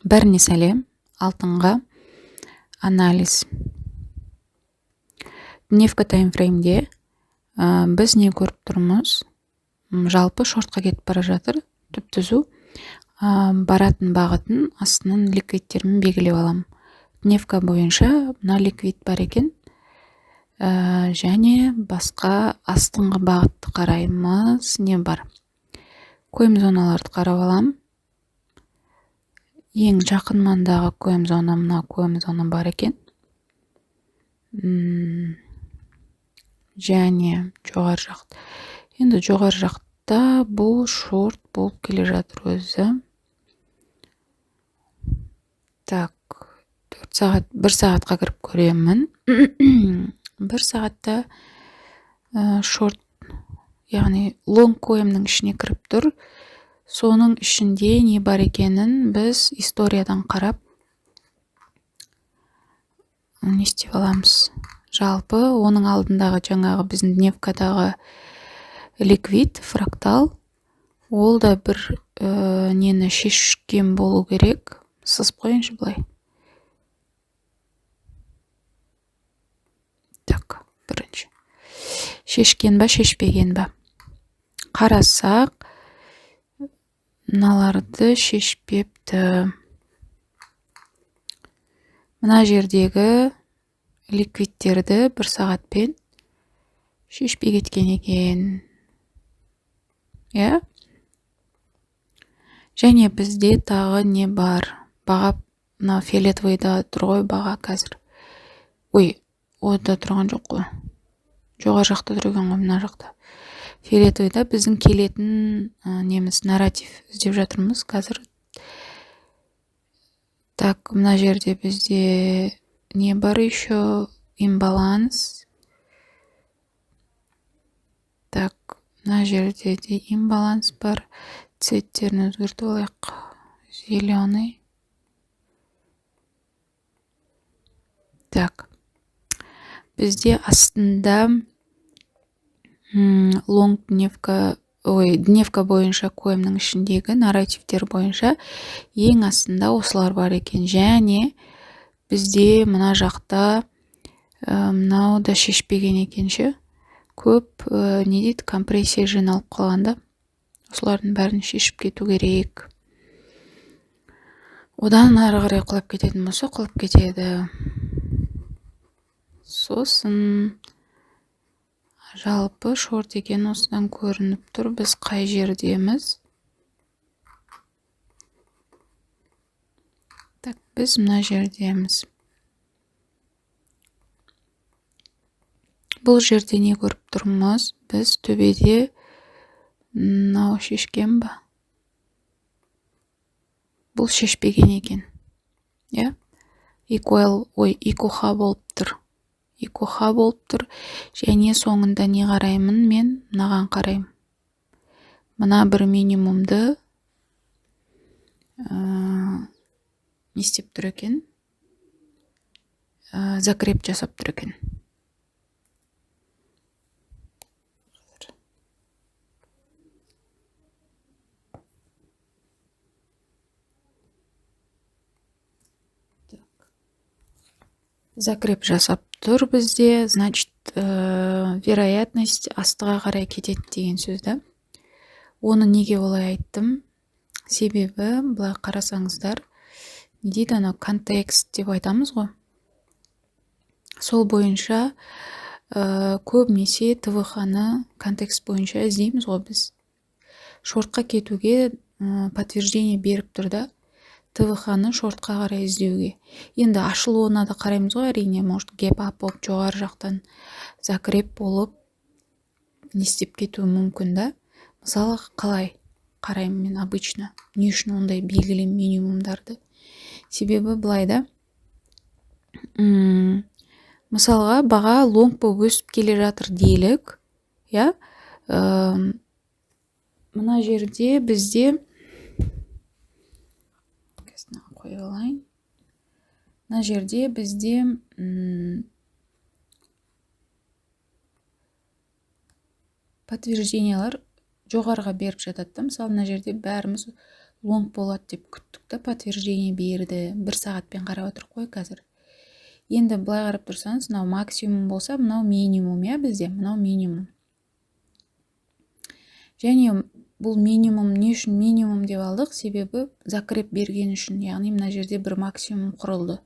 Бәріне сәлем, алтынға анализ. Дневка таймфреймде біз не көріп тұрмыз? Жалпы шортқа кетіп бара жатыр, түп-түзу баратын бағытын астынан ликвидтермен белгілеп алам. Дневка бойынша мына ликвид бар екен, және басқа астыңғы бағытты қараймыз. Не бар? Көйім зоналарды қарап алам. Ең жақын маңдағы көйім зона, мына көйім зона бар екен. Және жоғары жақта. Енді жоғары жақта бұл шорт болып келе жатыр өзі. Так, 1 сағатқа кіріп көремін. 1 сағатта шорт, яғни лонг көйімнің ішіне кіріп тұр. Соның ішінде не бар екенін біз историядан қарап не істеп аламыз. Жалпы оның алдындағы жаңағы біздің дневкадағы ликвид, фрактал, ол да бір нені шешкен болу керек. Сызып қойыңызшы былай. Так, бірінші. Шешкен ба, шешпеген ба? Қарасақ, мыналарды шешпепті. Мына жердегі ликвидтерді 1 сағатпен шешпей кеткен екен. Және бізде тағы не бар? Баға, мына фиолетовыйда тұр ғой баға қазір. Ой, ода тұрған жоқ қой. Жоғары жақта тұрған ғой, мына жақта. Фиолетовыйда біздің келетін неміз нарратив іздеп жатырмыз қазір. Так, мына жерде бізде не бар еще? Имбаланс. Так, мына жерде де имбаланс бар. Цветтерін өзгертіп алайық. Зеленый. Так, бізде астында лонг дневка, дневка бойынша көйімнің ішіндегі нарративтер бойынша ең астында осылар бар екен. Және бізде мына жақта мынау да шешпеген екенше. Көп не дейді, компрессия жиналып қалғанда осылардың бәрін шешіп кету керек. Одан ары қарай құлап кететін болса, құлап кетеді. Сосын жалпы шорт екен осыдан көрініп тұр. Біз қай жердеміз? Так, біз мына жердеміз. Бұл жерде не көріп тұрмыз? Біз төбеде мынау шешкен ба? Бұл шешпеген екен. Икоха болып тұр. Икоха болып тұр. Және соңында не қараймын? Мен мынаған қараймын. Мына бір минимумды не істеп тұр екен? Закреп жасап тұр екен. Закреп жасап тұр бізде, значит, вероятность астыға қарай кетеді деген сөзді. Оны неге олай айттым? Себебі, бұлай қарасаңыздар, не дейді, ана контекст деп айтамыз ғой. Сол бойынша көбінесе ТВХ-ны контекст бойынша іздейміз ғой біз. Шортқа кетуге подтверждение беріп тұрда, ТВХ-ны шортқа қарай іздеуге. Енді ашылуына да қараймыз ғой, әрине, может, геп ап болып, жоғары жақтан закреп болып, не істеп кетуі мүмкін да. Мысалы, қалай қараймын мен обычно? Не үшін ондай белгілі минимумдарды? Себебі былай да, мысалға, баға лонг болып өсіп келе жатыр делік. Мына жерде бізде мына жерде бізде подтверждениялар жоғарыға беріп жатады. Мысалы, мына жерде бәріміз лонг болады деп күттік та, подтверждение берді. 1 сағатпен қарап отырып қой қазір. Енді былай қарап тұрсаңыз, мынау максимум болса, мынау минимум, я бізде, мынау минимум. Және бұл минимум не үшін минимум деп алдық? Себебі закреп берген үшін, яғни мына жерде бір максимум құрылды.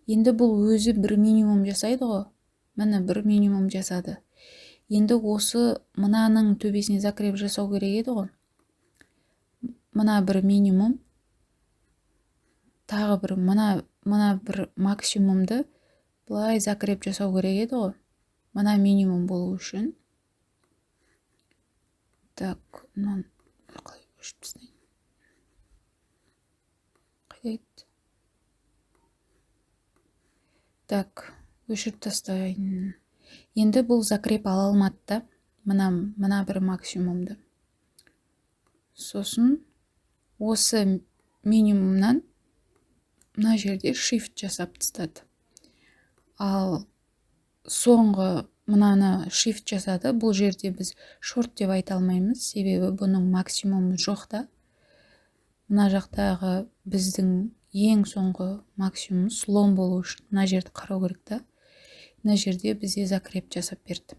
Енді бұл өзі бір минимум жасайды ғой. Міне бір минимум жасады. Енді осы мынаның төбесіне закреп жасау керек еді ғой. Мына бір минимум, тағы бір мына бір максимумды былай закреп жасау керек еді ғой. Мына минимум болу үшін. Так, мынаны қалай өшіп тастайын. Қайда кетті? Так, өшіріп тастайын. Енді бұл закреп ала алмады да, мына бір максимумды. Сосын осы минимумнан мына жерде shift жасап тастады. Ал соңғы мынаны shift жасады. Бұл жерде біз short деп айта алмаймыз, себебі бұның максимумы жоқ та. Мына жақтағы біздің ең соңғы максимумымыз long болу үшін мына жерді қарау керек та. Мына жерде бізде закреп жасап берді.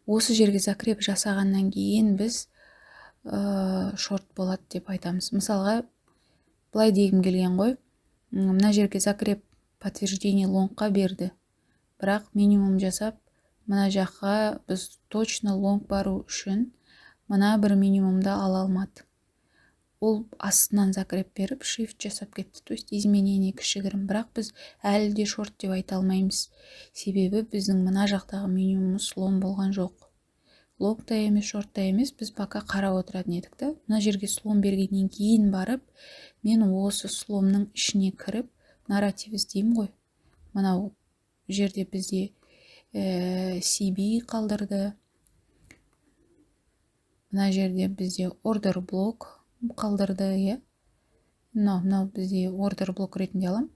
Осы жерге закреп жасағаннан кейін біз short болады деп айтамыз. Мысалға, былай дегім келген ғой. Мына жерге закреп подтверждение лонгқа берді. Бірақ минимум жасап, мына жаққа біз точно лонг бару үшін мына бір минимумды ала алмады. Ол астынан закреп беріп, shift жасап кетті. То есть изменение кішігірім. Бірақ біз әлі де short деп айта алмаймыз. Себебі біздің мына жақтағы минимумымыз слом болған жоқ. Лонг та емес, short та емес, біз пока қарап отыратын едік та. Мына жерге слом бергеннен кейін барып, мен осы сломның ішіне кіріп, нарратив іздеймін ғой. Мынау жерде бізде CB қалдырды. Мына жерде бізде order блок қалдырды, е. Мынау бізде order блок ретінде алам.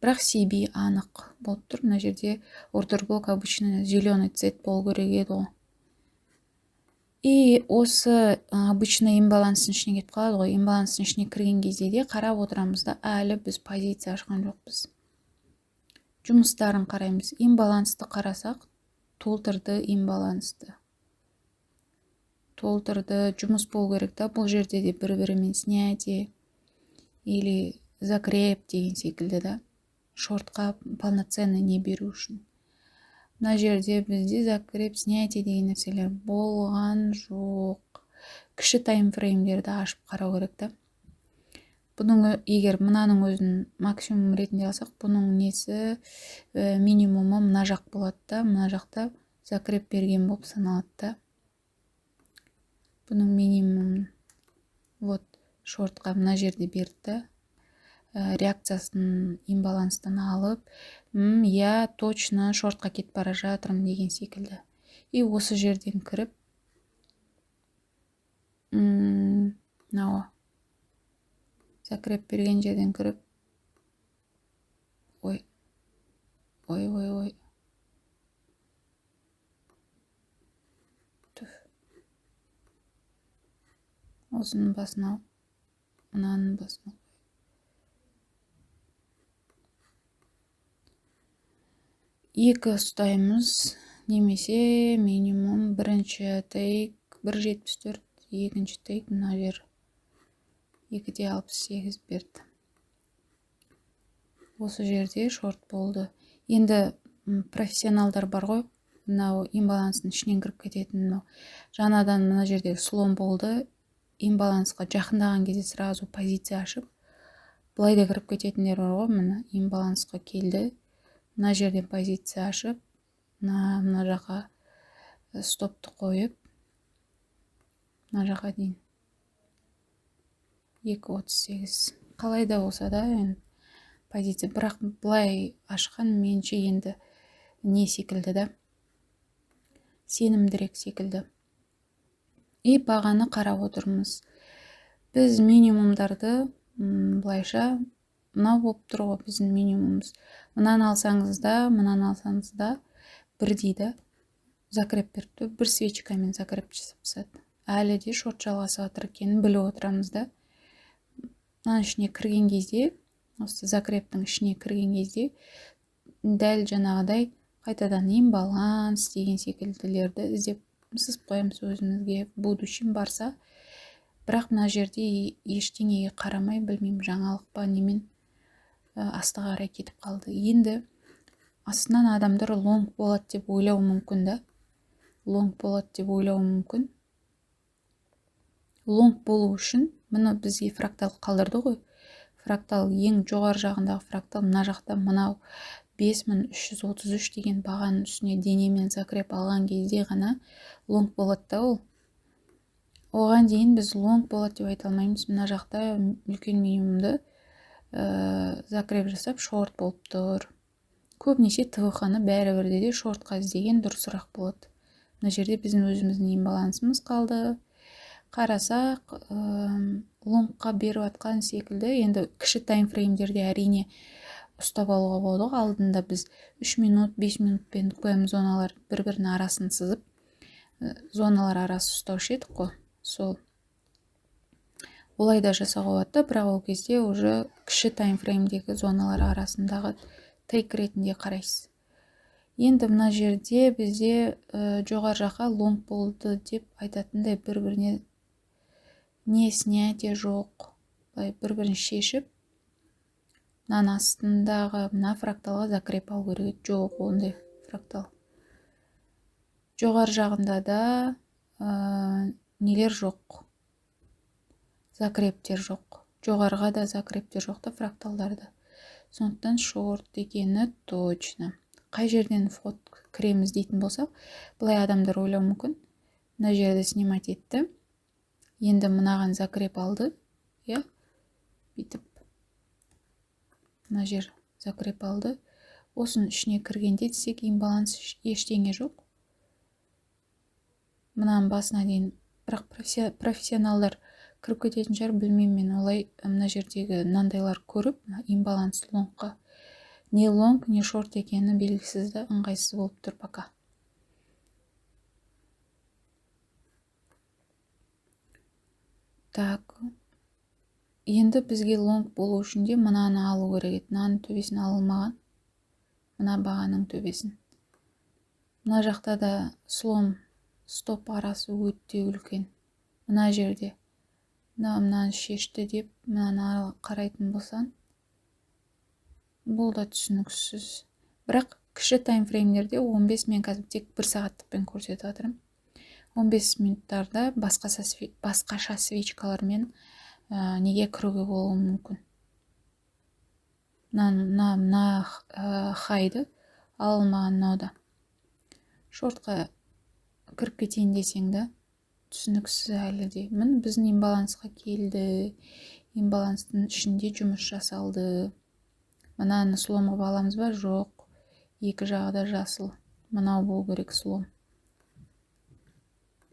Бірақ CB анық болып тұр. Мына жерде order блок обычно зеленый цвет болу керек еді ғой. И осы обычно имбаланстың ішіне кетіп қалады ғой. Имбаланстың ішіне кірген кезде де қарап отырамыз да, әлі біз позиция ашқан жоқпыз. Жұмыстарын қараймыз. Имбалансты қарасақ, толтырды имбалансты. Толтырды, жұмыс болу керек та. Бұл жерде де бір-бірімен снятие или закреп деген секілді да. Шортқа полноценный не беру үшін. Мына жерде бізде закреп, снятие деген нәрселер болған жоқ. Кіші таймфреймдерді ашып қарау керек та. Бұның егер мынаның өзін максимум ретінде алсақ, бұның несі минимумы мына жақ болады да, мына жақта закреп берген болып саналады да. Бұның минимум вот шортқа мына жерде берді да. Реакциясын имбаланстан алып, я точно шортқа кетіп бара жатырмын деген секілді. И осы жерден кіріп, мынау закреп берген жерден кіріп, ой. Осының басына, мынаның басына. Екі ұстаймыз, немесе минимум бірінші тейк 1.74, екінші тейк мына жер 2.68 берді. Осы жерде шорт болды. Енді профессионалдар бар ғой, мынау имбаланстың ішінен кіріп кететін. Жаңадан мына жерде слом болды, имбалансқа жақындаған кезде сразу позиция ашып, былай да кіріп кететіндер бар ғой, мына имбалансқа келді. Мына жерден позиция ашып, мына жаққа стопты қойып, мына жаққа дейін 2.38. Қалай да болса да, позиция, бірақ былай ашқан менше енді не секілді да, сенімдірек секілді. И бағаны қарап отырмыз. Біз минимумдарды былайша, мынау болып тұр ғой біздің минимумымыз. Мынаны алсаңыз да, бірдей да, закреп берді. Бір свечкамен закреп жасап тастады. әлі де шорт жалғасып жатыр екенін біліп отырамыз да. Мынаның ішіне кірген кезде, осы закрептің ішіне кірген кезде дәл жаңағыдай қайтадан имбаланс деген секілділерді іздеп сызып қоямыз өзімізге, в будущем барса. Бірақ мына жерде ештеңеге қарамай, білмеймін, жаңалық па немен астыға қарай кетіп қалды. Енді астынан адамдар лонг болады деп ойлауы мүмкін да. Лонг болады деп ойлауы мүмкін. Лонг болу үшін мұны бізге фрактал қалдырды ғой. Фрактал ең жоғары жағындағы фрактал мына жақта мынау 5333 деген бағаның үстіне денемен закреп алған кезде ғана лонг болады да ол. Оған дейін біз лонг болады деп айта алмаймыз. Мына жақта үлкен минимумды закреп жасап шорт болып тұр. Көбінесе ТВХ-ны бәрібірде де шортқа іздеген дұрысырақ болады. Мына жерде біздің өзіміздің имбалансымыз қалды. Қарасақ, лонгқа беріп атқан секілді. Енді кіші таймфреймдерде әрине ұстап алуға болады. Алдында біз 3 минут, 5 минутпен қоямыз зоналар бір-бірінің арасын сызып, зоналар арасы ұстаушы едік қой. Сол. Олай да жасауға болады, бірақ ол кезде уже кіші таймфреймдегі зоналар арасындағы тейк ретінде қарайсыз. Енді мына жерде бізде жоғары жаққа лонг болды деп айтатындай бір-біріне не снятие жоқ. Бір-бірін шешіп, мынаның астындағы мына фракталға закреп алу керек. Жоқ, ондай фрактал. Жоғары жағында да нелер жоқ. Закрептер жоқ. Жоғарыға да закрептер жоқ та фракталдарды. Сондықтан шорт екені точно. Қай жерден вход кіреміз дейтін болсақ, бұлай адамдар ойлау мүмкін. Мына жерді снимать етті. Енді мынаған закреп алды. Бүйтіп. Мына жер закреп алды. Осының ішіне кіргенде десек, имбаланс ештеңе жоқ. Мынаның басына дейін. Бірақ профессионалдар кіріп кететін шығар, білмеймін мен. Олай мына жердегі мынандайлар көріп, имбаланс лонгқа не лонг, не шорт екені белгісіз де ыңғайсыз болып тұр пока. Так. Енді бізге лонг болу үшін де мынаны алу керек еді. Мынаның төбесін алылмаған. Мына бағаның төбесін. Мына жақта да слом стоп арасы өте үлкен. Мына жерде. Мынаны шешті деп, мынаны қарайтын болсан, бұл да түсініксіз. Бірақ кіші таймфреймдерде 15, мен қазір тек 1 сағаттықпен көрсетіп жатырмын. 15 минуттарда басқаша свечкалармен неге кіруге болуы мүмкін. Мына хайды алылмаған мынауда. Шортқа кіріп кетейін десең де түсініксіз әлі де. Мін біздің имбалансқа келді. Имбаланстың ішінде жұмыс жасалды. Мынаны сломға аламыз ба? Жоқ. Екі жағда жасыл. Мынау болу керек слом.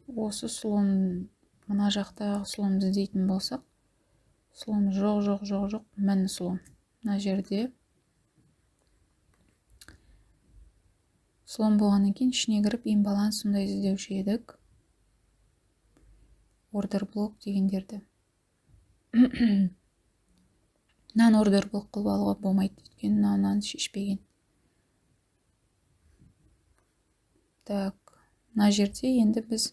Осы слом, мына жақта слом іздейтін болсақ, слом жоқ. Мін слом. Мына жерде слом болғаннан кейін ішіне кіріп имбаланс сондай іздеуші едік. Ордер блок дегендерді. Мынаны ордер блок қылып алуға болмайды өйткені мынаны шешпеген. Так, мына жерде енді біз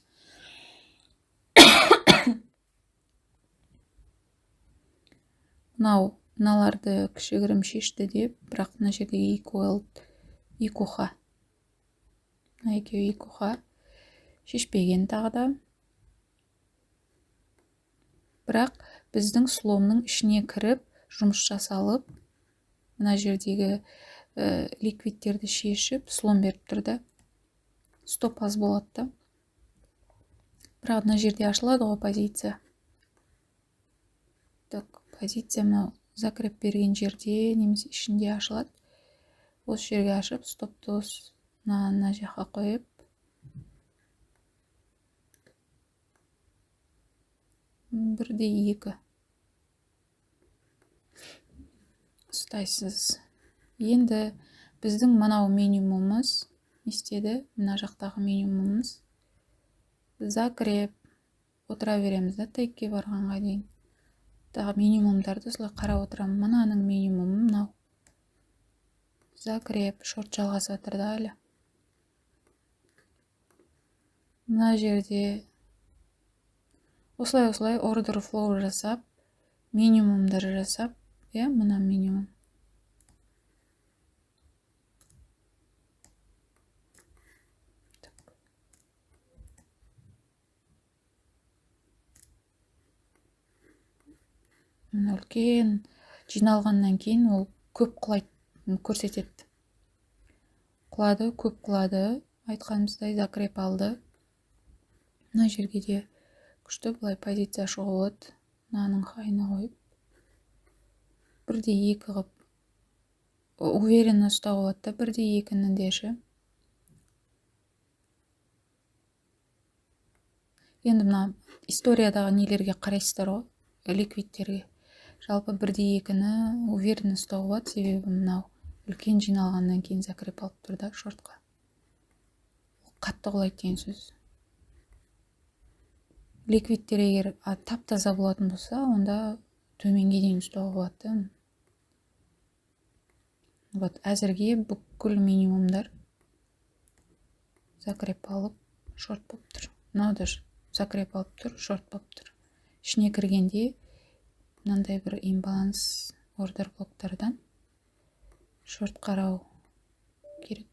мыналарды кішігірім шешті деп, бірақ мына жерде икуха. Мына екеуі икуха шешпеген тағы да. Бірақ біздің сломның ішіне кіріп, жұмыс жасалып, мына жердегі ликвидтерді шешіп, слом беріп тұрды. Стоп аз болады да. Бірақ мына жерде ашылады ғой позиция. Так, позиция мынау закреп берген жерде, немесе ішінде ашылады. Осы жерге ашып, стопты мына жаққа қойып, бірде екі ұстайсыз. Енді біздің мынау минимумымыз істеді. Мына жақтағы минимумымыз закреп. отыра береміз да тегке барғанға дейін. Тағы минимумдарды осылай қарап отырамын. Мынаның минимумы мынау. Закреп, шорт жалғасып жатыр да әлі. Мына жерде осылай order flow жасап, минимумдар жасап, мына минимум. Мына үлкен жиналғаннан кейін ол көп құлайды көрсетеді. Құлады, көп құлады. Айтқанымыздай закреп алды. Мына жерге де күшті былай позиция шығуы болады. Мынаның хайына қойып. 1-2 қылып уверенно ұстауға болады да 1-2-нің деші. Енді мына историядағы нелерге қарайсыздар ғой, ликвидтерге. Жалпы 1-2-ні уверенно ұстауға болады, себебі мынау үлкен жиналғаннан кейін закреп алып тұр да шортқа. Қатты құлайды деген сөз. Ликвидтер егер тап-таза болатын болса, онда төменге дейін ұстауға болады. Вот, әзірге бүкіл минимумдар закреп алып шорт болып тұр. Мынау да закреп алып тұр, шорт болып тұр. Ішіне кіргенде мынандай бір имбаланс ордер блоктардан шорт қарау керек.